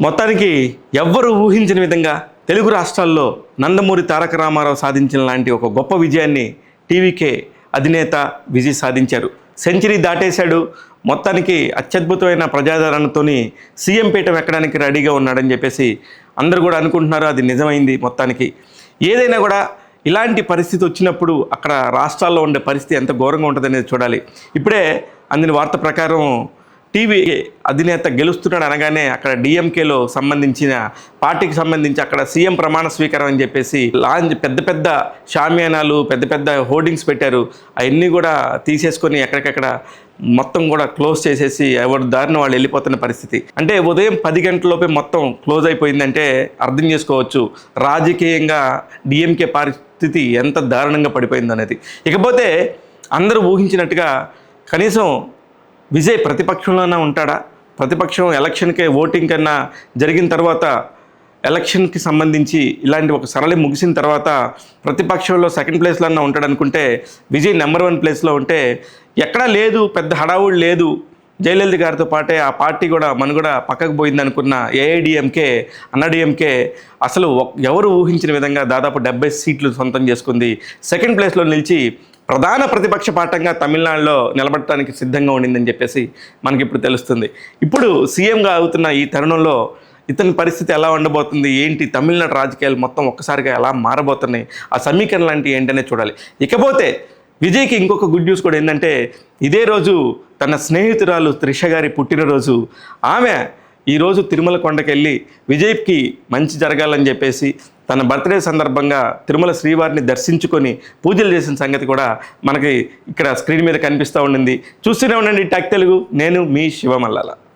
మొత్తానికి ఎవ్వరూ ఊహించని విధంగా తెలుగు రాష్ట్రాల్లో నందమూరి తారక రామారావు సాధించిన లాంటి ఒక గొప్ప విజయాన్ని టీవీకే అధినేత విజయ్ సాధించారు. సెంచరీ దాటేశాడు. మొత్తానికి అత్యద్భుతమైన ప్రజాదరణతోని సీఎం పీఠం ఎక్కడానికి రెడీగా ఉన్నాడని చెప్పేసి అందరూ కూడా అనుకుంటున్నారు. అది నిజమైంది. మొత్తానికి ఏదైనా కూడా ఇలాంటి పరిస్థితి వచ్చినప్పుడు అక్కడ రాష్ట్రాల్లో ఉండే పరిస్థితి ఎంత ఘోరంగా ఉంటుందనేది చూడాలి. ఇప్పుడే అందిన వార్త ప్రకారం టీవీ అధినేత గెలుస్తున్నాడు అనగానే అక్కడ డిఎంకేలో సంబంధించిన పార్టీకి సంబంధించి అక్కడ సీఎం ప్రమాణ స్వీకారం అని చెప్పేసి పెద్ద పెద్ద షామియానాలు పెద్ద పెద్ద హోర్డింగ్స్ పెట్టారు. అవన్నీ కూడా తీసేసుకొని ఎక్కడికక్కడ మొత్తం కూడా క్లోజ్ చేసేసి ఎవరి దారిన వాళ్ళు వెళ్ళిపోతున్న పరిస్థితి. అంటే ఉదయం 10 గంటలలోపే మొత్తం క్లోజ్ అయిపోయిందంటే అర్థం చేసుకోవచ్చు రాజకీయంగా డిఎంకే పరిస్థితి ఎంత దారుణంగా పడిపోయిందనేది. ఇకపోతే అందరూ ఊహించినట్టుగా కనీసం విజయ్ ప్రతిపక్షంలోనే ఉంటాడా? ప్రతిపక్షం ఎలక్షన్కే ఓటింగ్ కన్నా జరిగిన తర్వాత ఎలక్షన్కి సంబంధించి ఇలాంటి ఒక సరళి ముగిసిన తర్వాత ప్రతిపక్షంలో సెకండ్ ప్లేస్లో అన్నా ఉంటాడు అనుకుంటే విజయ్ నెంబర్ 1 ప్లేస్లో ఉంటే ఎక్కడా లేదు, పెద్ద హడావుడు లేదు. జయలలిత గారితో పాటే ఆ పార్టీ కూడా మనుగడ పక్కకు పోయింది అనుకున్న ఏఐడిఎంకే అన్నాడీఎంకే అసలు ఎవరు ఊహించిన విధంగా దాదాపు 70 సీట్లు సొంతం చేసుకుంది. సెకండ్ ప్లేస్లో నిలిచి ప్రధాన ప్రతిపక్ష పార్టీగా తమిళనాడులో నిలబడటానికి సిద్ధంగా ఉండిందని చెప్పేసి మనకి ఇప్పుడు తెలుస్తుంది. ఇప్పుడు సీఎంగా అవుతున్న ఈ తరుణంలో ఇతని పరిస్థితి ఎలా ఉండబోతుంది, ఏంటి, తమిళనాడు రాజకీయాలు మొత్తం ఒక్కసారిగా ఎలా మారబోతున్నాయి, ఆ సమీకరణ లాంటివి ఏంటనే చూడాలి. ఇకపోతే విజయ్కి ఇంకొక గుడ్ న్యూస్ కూడా ఏంటంటే ఇదే రోజు తన స్నేహితురాలు త్రిష గారి పుట్టినరోజు. ఆమె ఈరోజు తిరుమల కొండకెళ్ళి విజయ్కి మంచి జరగాలని చెప్పేసి తన బర్త్డే సందర్భంగా తిరుమల శ్రీవారిని దర్శించుకొని పూజలు చేసిన సంగతి కూడా మనకి ఇక్కడ స్క్రీన్ మీద కనిపిస్తూ ఉండింది. చూస్తూనే ఉండండి టెక్ తెలుగు. నేను మీ శివమల్లాల.